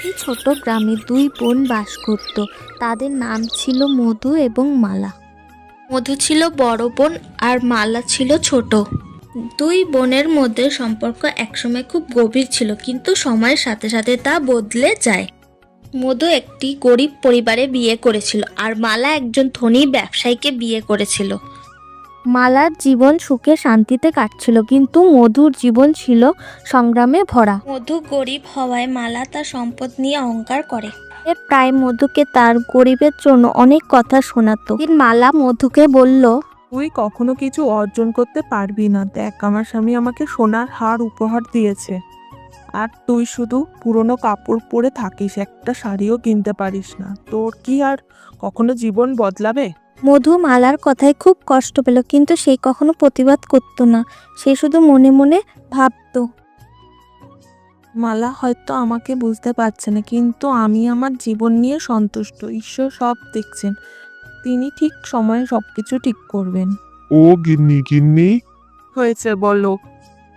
একটি ছোট গ্রামে দুই বোন বাস করত। তাদের নাম ছিল মধু এবং মালা। মধু ছিল বড় বোন আর মালা ছিল ছোট। দুই বোনের মধ্যে সম্পর্ক একসময় খুব গভীর ছিল, কিন্তু সময়ের সাথে সাথে তা বদলে যায়। মধু একটি গরিব পরিবারে বিয়ে করেছিল আর মালা একজন ধনী ব্যবসায়ীকে বিয়ে করেছিল। মালার জীবন সুখে শান্তিতে কাটছিল, কিন্তু মধুর জীবন ছিল সংগ্রামে ভরা। মধু গরিব হওয়ায় মালা তার সম্পদ নিয়ে অহংকার করে। প্রায় মধুকে তার গরিবের জন্য অনেক কথা শোনাতো। মালা মধুকে বলল, তুই কখনো কিছু অর্জন করতে পারবি না। দেখ, আমার স্বামী আমাকে সোনার হার উপহার দিয়েছে, আর তুই শুধু পুরনো কাপড় পরে থাকিস, একটা শাড়িও কিনতে পারিস না। তোর কি আর কখনো জীবন বদলাবে? মধু মালার কথায় খুব কষ্ট পেল, কিন্তু সে কখনো প্রতিবাদ করতো না। সে শুধু মনে মনে ভাবতো, মালা হয়তো আমাকে বুঝতে পারছে না, কিন্তু আমি আমার জীবন নিয়ে সন্তুষ্ট। ঈশ্বর সব দেখছেন, তিনি ঠিক সময়ে সবকিছু ঠিক করবেন। ও গিন্নি গিন্নি, হয়েছে বলো।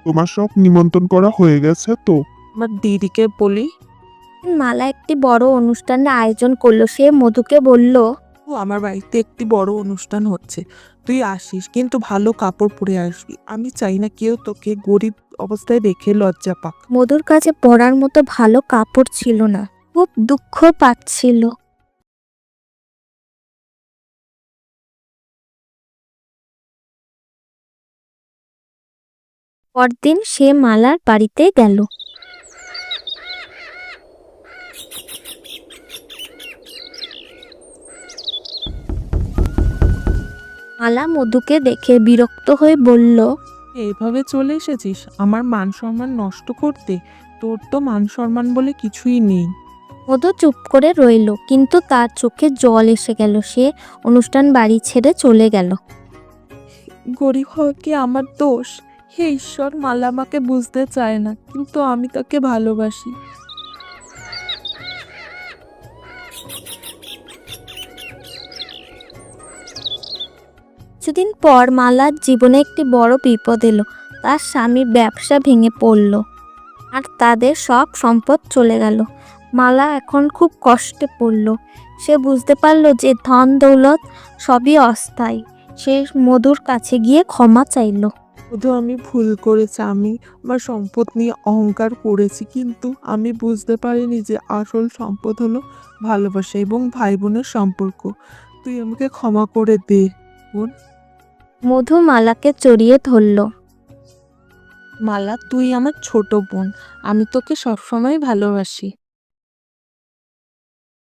তোমার সব নিমন্ত্রণ করা হয়ে গেছে তো? আমার দিদিকে বলি। মালা একটি বড় অনুষ্ঠানের আয়োজন করলো। সে মধুকে বলল, আমার বাড়িতে একটি বড় অনুষ্ঠান হচ্ছে, তুই আসিস, কিন্তু ভালো কাপড় পরে আসবি। আমি চাই না কেউ তোকে গরিব অবস্থায় দেখে লজ্জা পাক। মধুর কাছে পরার মতো ভালো কাপড় ছিল না, খুব দুঃখ পাচ্ছিল। পরদিন সে মালার বাড়িতে গেল। মালা মধুকে দেখে বিরক্ত হয়ে বলল, এইভাবে চলে এসেছিস আমার মান সম্মান নষ্ট করতে? তোর তো মান সম্মান বলে কিছুই নেই। মধু চুপ করে রইল, কিন্তু তার চোখে জল এসে গেল। সে অনুষ্ঠান বাড়ি ছেড়ে চলে গেল। গরিব হওয়া কি আমার দোষ? হে ঈশ্বর, মালা আমাকে বুঝতে চায় না, কিন্তু আমি তাকে ভালোবাসি। কিছুদিন পর মালার জীবনে একটি বড় বিপদ এলো। তার স্বামীর ব্যবসা ভেঙে পড়ল আর তাদের সব সম্পদ চলে গেল। মালা এখন খুব কষ্টে পড়ল। সে বুঝতে পারল যে ধন দৌলত সবই অস্থায়ী। সে মধুর কাছে গিয়ে ক্ষমা চাইল। শুধু আমি ভুল করেছি, আমি আমার সম্পদ নিয়ে অহংকার করেছি, কিন্তু আমি বুঝতে পারিনি যে আসল সম্পদ হলো ভালোবাসা এবং ভাই বোনের সম্পর্ক। তুই আমাকে ক্ষমা করে দে বোন। মধু মালাকে জড়িয়ে ধরল। মালা, তুই আমার ছোট বোন, আমি তোকে সবসময় ভালোবাসি।